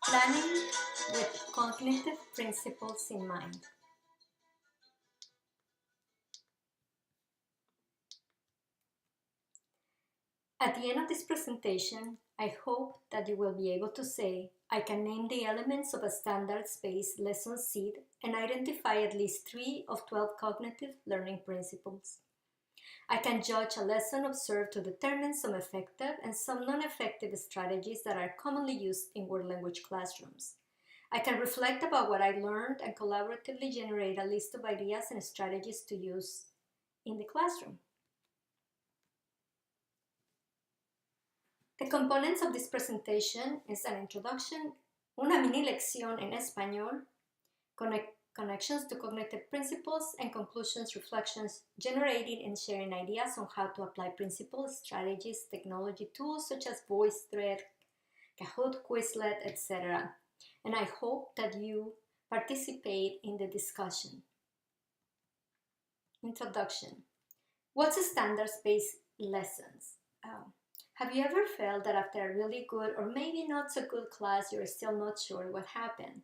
Planning with cognitive principles in mind. At the end of this presentation, I hope that you will be able to say, I can name the elements of a standards-based lesson seed and identify at least 3 of 12 cognitive learning principles. I can judge a lesson observed to determine some effective and some non-effective strategies that are commonly used in world language classrooms. I can reflect about what I learned and collaboratively generate a list of ideas and strategies to use in the classroom. The components of this presentation is an introduction, una mini-lección en español, connections to cognitive principles, and conclusions, reflections, generating and sharing ideas on how to apply principles, strategies, technology tools such as VoiceThread, Kahoot, Quizlet, etc. And I hope that you participate in the discussion. Introduction. What's a standards-based lessons? Have you ever felt that after a really good or maybe not so good class, you're still not sure what happened?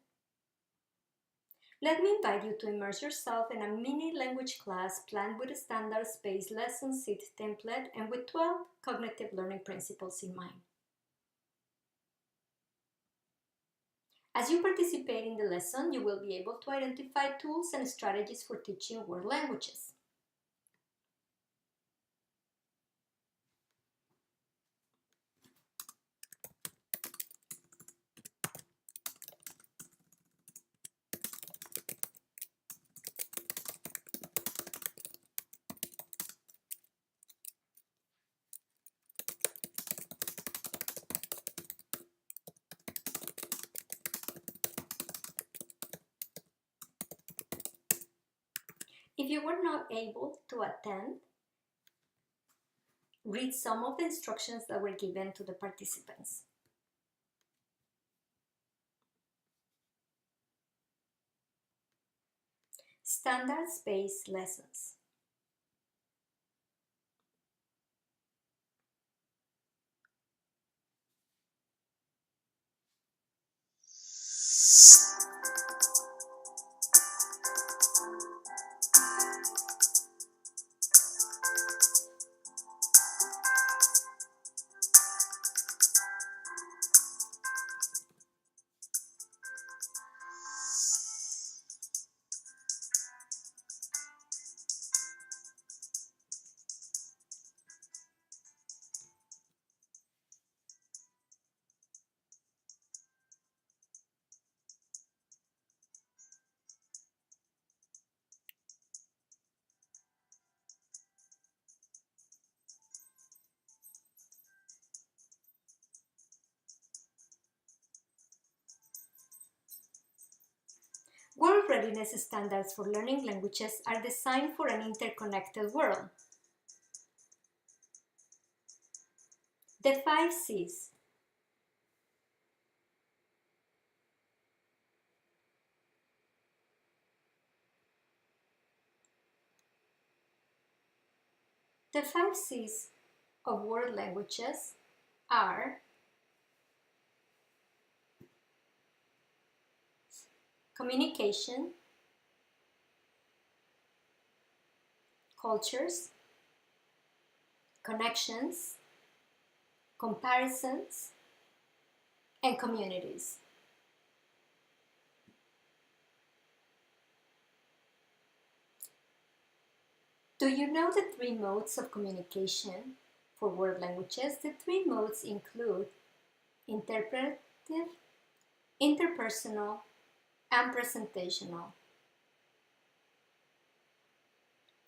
Let me invite you to immerse yourself in a mini language class planned with a standards-based lesson seed template and with 12 cognitive learning principles in mind. As you participate in the lesson, you will be able to identify tools and strategies for teaching world languages. If you were not able to attend, read some of the instructions that were given to the participants. Standards-based lessons. World readiness standards for learning languages are designed for an interconnected world. The 5 C's. The 5 C's of world languages are communication, cultures, connections, comparisons, and communities. Do you know the 3 modes of communication for world languages? The 3 modes include interpretive, interpersonal, and presentational.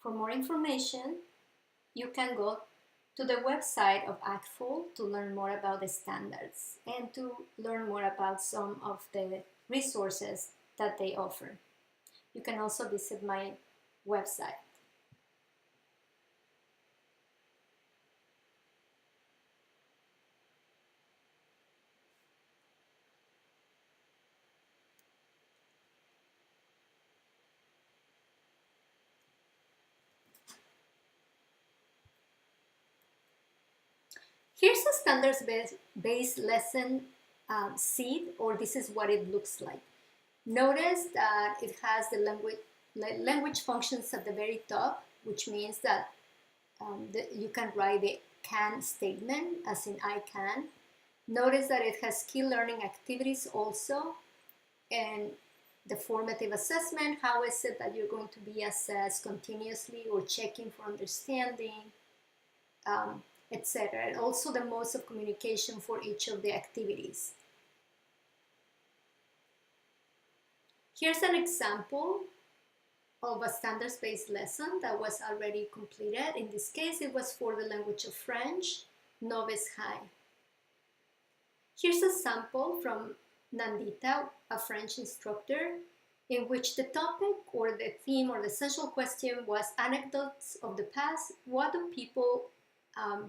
For more information, you can go to the website of ACTFL to learn more about the standards and to learn more about some of the resources that they offer. You can also visit my website. Here's a standards-based lesson seed, or this is what it looks like. Notice that it has the language functions at the very top, which means that you can write the can statement, as in I can. Notice that it has key learning activities also, and the formative assessment. How is it that you're going to be assessed continuously or checking for understanding, etc. And also the modes of communication for each of the activities. Here's an example of a standards-based lesson that was already completed. In this case, it was for the language of French, Novice High. Here's a sample from Nandita, a French instructor, in which the topic or the theme or the central question was anecdotes of the past. What do people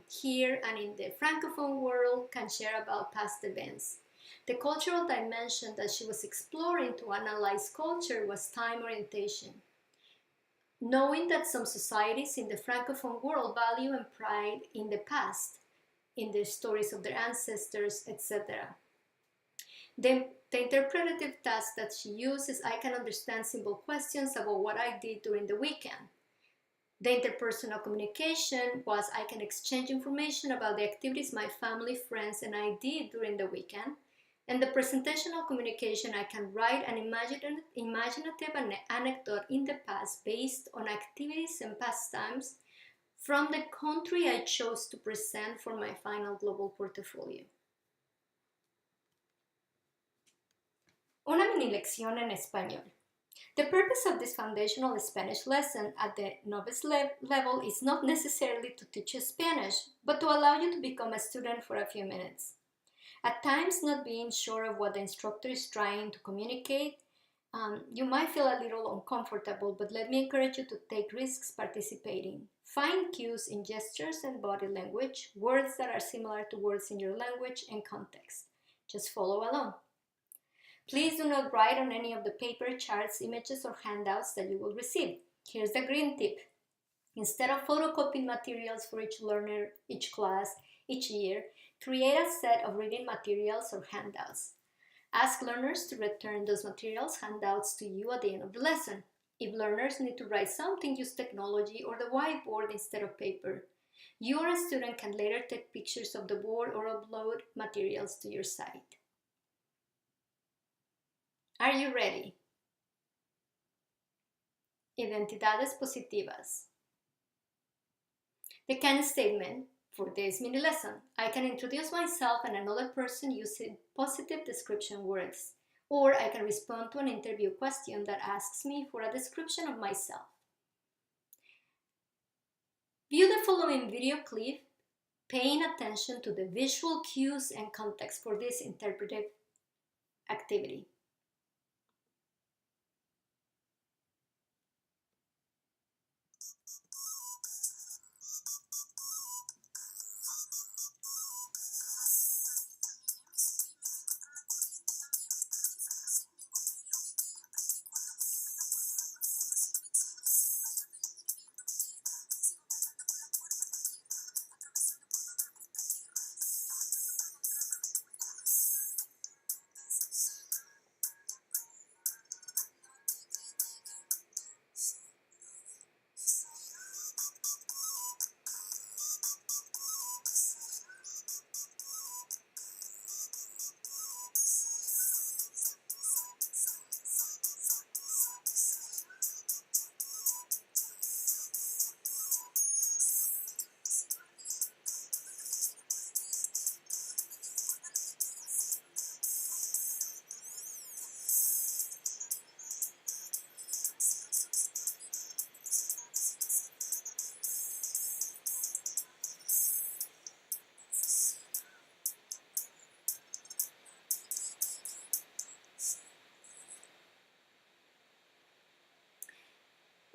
here and in the Francophone world can share about past events? The cultural dimension that she was exploring to analyze culture was time orientation. Knowing that some societies in the Francophone world value and pride in the past, in the stories of their ancestors, etc. The interpretative task that she used is I can understand simple questions about what I did during the weekend. The interpersonal communication was I can exchange information about the activities my family, friends, and I did during the weekend. And the presentational communication, I can write an imaginative anecdote in the past based on activities and pastimes from the country I chose to present for my final global portfolio. Una mini lección en español. The purpose of this foundational Spanish lesson at the novice level is not necessarily to teach you Spanish, but to allow you to become a student for a few minutes. At times, not being sure of what the instructor is trying to communicate, you might feel a little uncomfortable, but let me encourage you to take risks participating. Find cues in gestures and body language, words that are similar to words in your language and context. Just follow along. Please do not write on any of the paper, charts, images, or handouts that you will receive. Here's the green tip. Instead of photocopying materials for each learner, each class, each year, create a set of reading materials or handouts. Ask learners to return those materials, handouts to you at the end of the lesson. If learners need to write something, use technology or the whiteboard instead of paper. You or a student can later take pictures of the board or upload materials to your site. Are you ready? Identidades positivas. The can statement for this mini lesson. I can introduce myself and another person using positive description words, or I can respond to an interview question that asks me for a description of myself. View the following video clip, paying attention to the visual cues and context for this interpretive activity.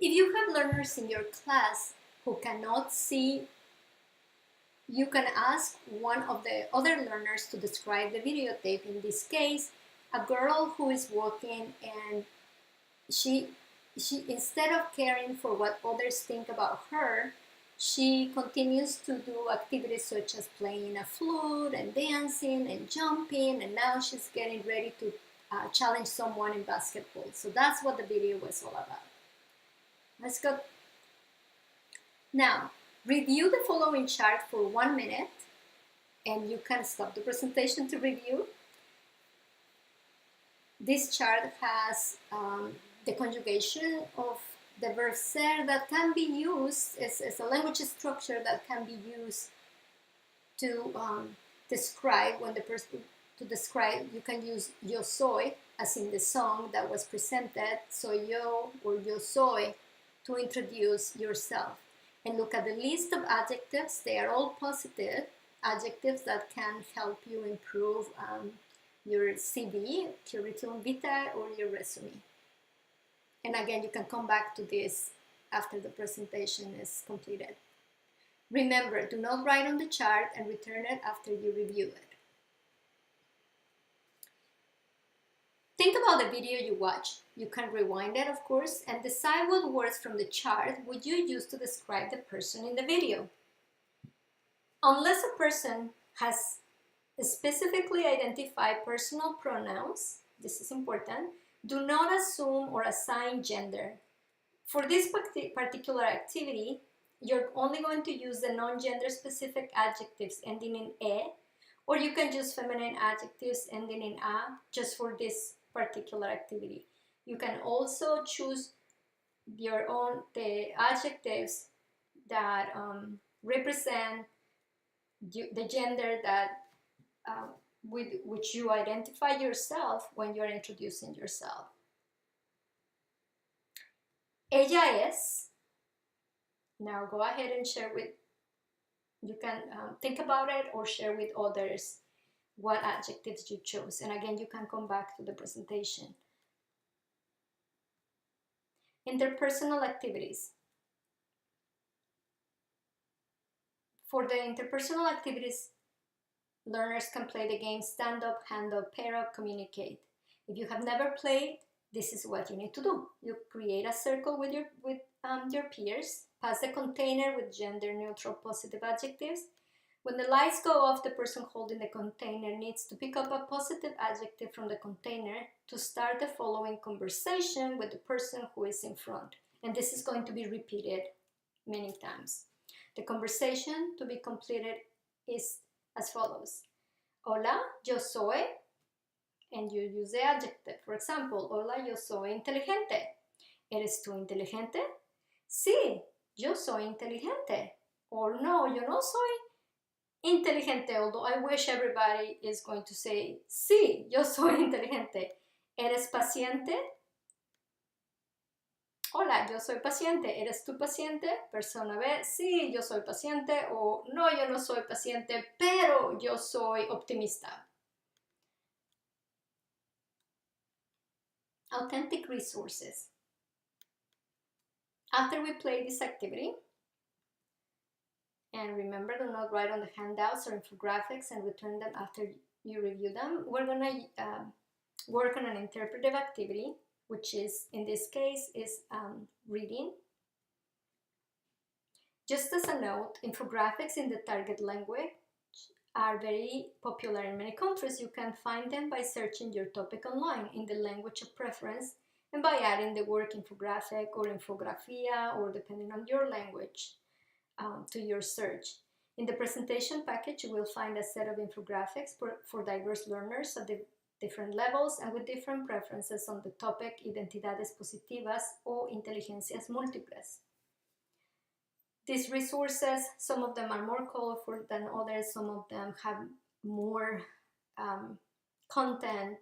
If you have learners in your class who cannot see, you can ask one of the other learners to describe the videotape. In this case, a girl who is walking and she instead of caring for what others think about her, She continues to do activities such as playing a flute and dancing and jumping, and now she's getting ready to challenge someone in basketball. So that's what the video was all about. Let's go. Now, review the following chart for 1 minute, and you can stop the presentation to review. This chart has the conjugation of the verb ser that can be used as a language structure that can be used to describe when the person to describe. You can use yo soy as in the song that was presented, soy yo or yo soy, to introduce yourself. And look at the list of adjectives. They are all positive adjectives that can help you improve your CV, curriculum vitae, or your resume. And again, you can come back to this after the presentation is completed. Remember, do not write on the chart and return it after you review it. Think about the video you watch. You can rewind it, of course, and decide what words from the chart would you use to describe the person in the video. Unless a person has specifically identified personal pronouns, this is important, do not assume or assign gender. For this particular activity, you're only going to use the non-gender specific adjectives ending in e, or you can use feminine adjectives ending in a just for this particular activity. You can also choose the adjectives that represent the gender that with which you identify yourself when you're introducing yourself. Ella es. Now go ahead and share with, you can think about it or share with others what adjectives you chose. And again, you can come back to the presentation. Interpersonal activities. For the interpersonal activities, learners can play the game stand up, hand up, pair up, communicate. If you have never played, this is what you need to do. You create a circle with your peers, pass the container with gender neutral positive adjectives. When the lights go off, the person holding the container needs to pick up a positive adjective from the container to start the following conversation with the person who is in front. And this is going to be repeated many times. The conversation to be completed is as follows. Hola, yo soy, and you use the adjective. For example, hola, yo soy inteligente. ¿Eres tú inteligente? Sí, yo soy inteligente. Or no, yo no soy inteligente, although I wish everybody is going to say, sí, yo soy inteligente. ¿Eres paciente? Hola, yo soy paciente. ¿Eres tú paciente? Persona B, sí, yo soy paciente. O no, yo no soy paciente, pero yo soy optimista. Authentic resources. After we play this activity, and remember, do not write on the handouts or infographics and return them after you review them. We're going to work on an interpretive activity, which is, in this case, is reading. Just as a note, infographics in the target language are very popular in many countries. You can find them by searching your topic online in the language of preference and by adding the word infographic or infografía, or depending on your language, to your search. In the presentation package, you will find a set of infographics for diverse learners at the different levels and with different preferences on the topic identidades positivas o inteligencias múltiples. These resources, some of them are more colorful than others, some of them have more content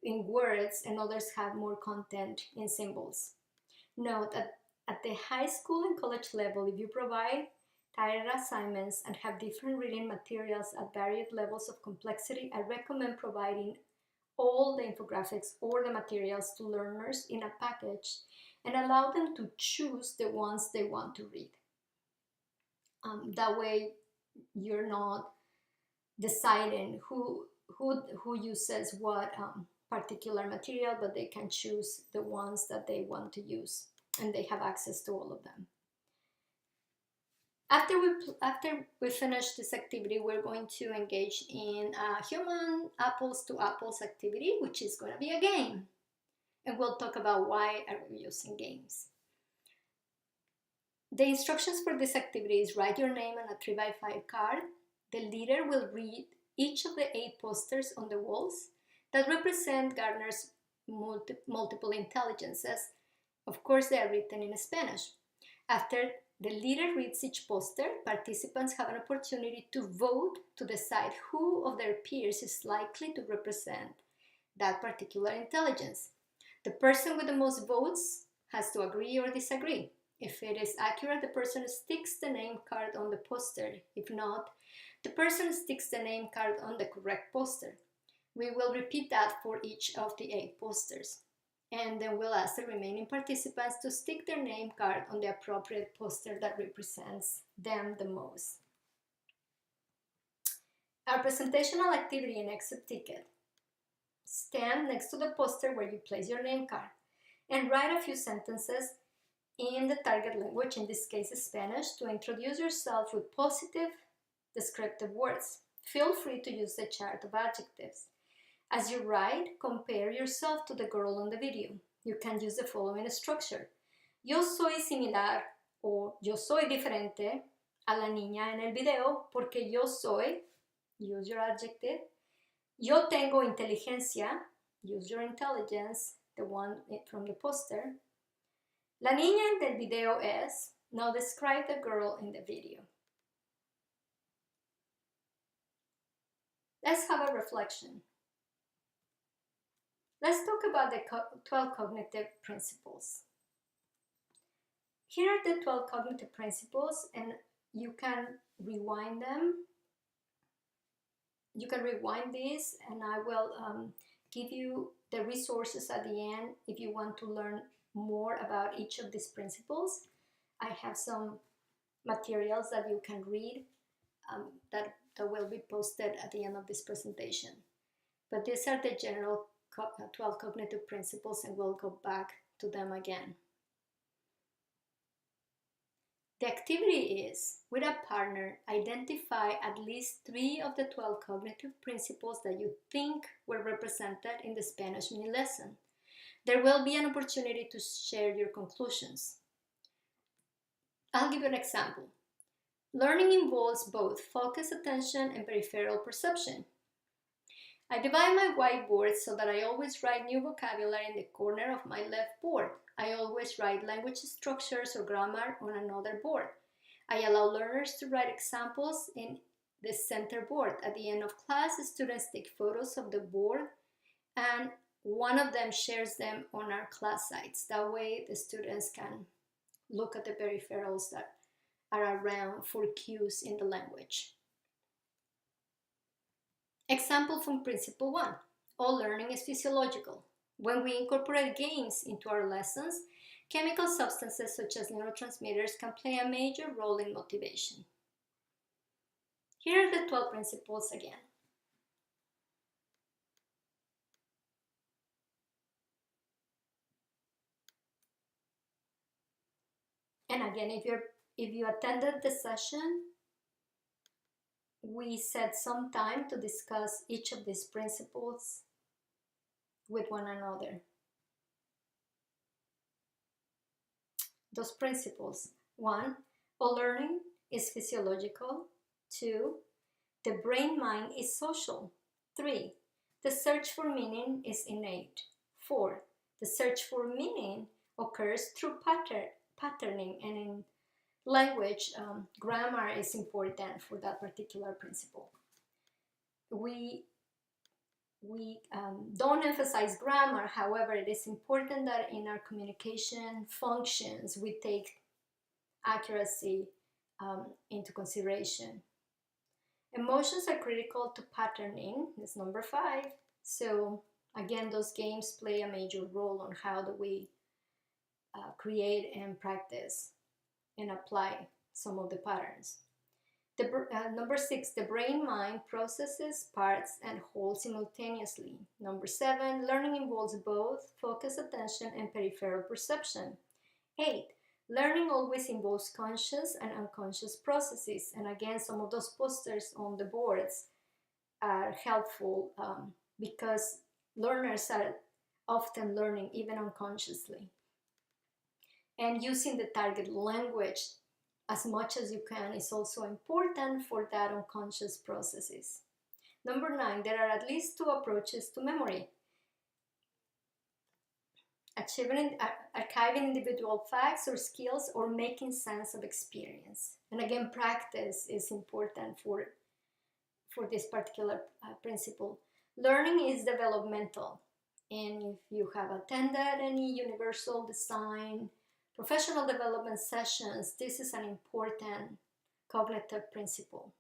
in words, and others have more content in symbols. Note that at the high school and college level, if you provide tired assignments and have different reading materials at varied levels of complexity, I recommend providing all the infographics or the materials to learners in a package and allow them to choose the ones they want to read. That way, you're not deciding who uses what particular material, but they can choose the ones that they want to use, and they have access to all of them. After we finish this activity, we're going to engage in a human apples to apples activity, which is going to be a game. And we'll talk about why are we using games. The instructions for this activity is write your name on a 3x5 card. The leader will read each of the 8 posters on the walls that represent Gardner's multiple intelligences. Of course, they are written in Spanish. After the leader reads each poster, participants have an opportunity to vote to decide who of their peers is likely to represent that particular intelligence. The person with the most votes has to agree or disagree. If it is accurate, the person sticks the name card on the poster. If not, the person sticks the name card on the correct poster. We will repeat that for each of the 8 posters. And then we'll ask the remaining participants to stick their name card on the appropriate poster that represents them the most. Our presentational activity and exit ticket. Stand next to the poster where you place your name card and write a few sentences in the target language, in this case Spanish, to introduce yourself with positive descriptive words. Feel free to use the chart of adjectives. As you write, compare yourself to the girl on the video. You can use the following structure. Yo soy similar o yo soy diferente a la niña en el video porque yo soy, use your adjective. Yo tengo inteligencia, use your intelligence, the one from the poster. La niña del video es, now describe the girl in the video. Let's have a reflection. Let's talk about the 12 cognitive principles. Here are the 12 cognitive principles, and you can rewind them. You can rewind this, and I will give you the resources at the end if you want to learn more about each of these principles. I have some materials that you can read that will be posted at the end of this presentation. But these are the general 12 cognitive principles, and we'll go back to them again. The activity is, with a partner, identify at least 3 of the 12 cognitive principles that you think were represented in the Spanish mini lesson. There will be an opportunity to share your conclusions. I'll give you an example. Learning involves both focus, attention, and peripheral perception. I divide my whiteboard so that I always write new vocabulary in the corner of my left board. I always write language structures or grammar on another board. I allow learners to write examples in the center board. At the end of class, students take photos of the board and one of them shares them on our class sites. That way the students can look at the peripherals that are around for cues in the language. Example from Principle 1. All learning is physiological. When we incorporate games into our lessons, chemical substances such as neurotransmitters can play a major role in motivation. Here are the 12 principles again. And again, if you attended the session, we set some time to discuss each of these principles with one another. Those principles: 1. All learning is physiological. 2. The brain-mind is social. 3. The search for meaning is innate. 4. The search for meaning occurs through patterning, and in language, grammar is important for that particular principle. We don't emphasize grammar, however, it is important that in our communication functions we take accuracy into consideration. Emotions are critical to patterning, that's number 5. So again, those games play a major role on how do we create and practice and apply some of the patterns. Number 6, the brain-mind processes parts and whole simultaneously. Number 7, learning involves both focus, attention, and peripheral perception. 8, Learning always involves conscious and unconscious processes. And again, some of those posters on the boards are helpful because learners are often learning even unconsciously. And using the target language as much as you can is also important for that unconscious processes. Number 9, there are at least 2 approaches to memory. Archiving individual facts or skills, or making sense of experience. And again, practice is important for this particular principle. Learning is developmental. And if you have attended any universal design professional development sessions, this is an important cognitive principle.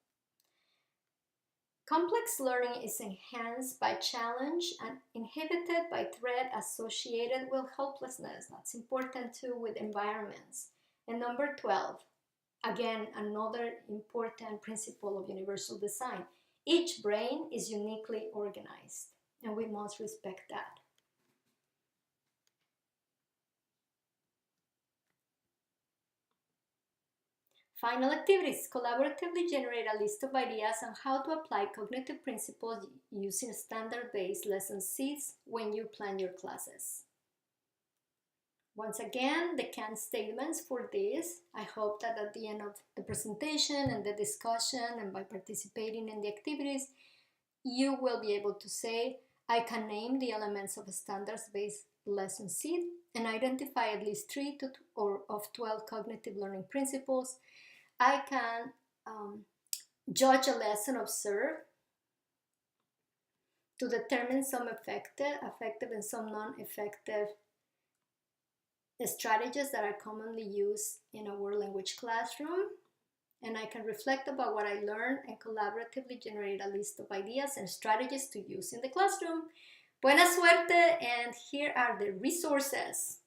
Complex learning is enhanced by challenge and inhibited by threat associated with helplessness. That's important too with environments. And number 12, again, another important principle of universal design. Each brain is uniquely organized, and we must respect that. Final activities. Collaboratively generate a list of ideas on how to apply cognitive principles using standard-based lesson sheets when you plan your classes. Once again, the can statements for this. I hope that at the end of the presentation and the discussion and by participating in the activities, you will be able to say, I can name the elements of a standards-based lesson sheet and identify at least 3 of 12 cognitive learning principles. I can judge a lesson observed to determine some effective and some non-effective strategies that are commonly used in a world language classroom. And I can reflect about what I learned and collaboratively generate a list of ideas and strategies to use in the classroom. Buena suerte, and here are the resources.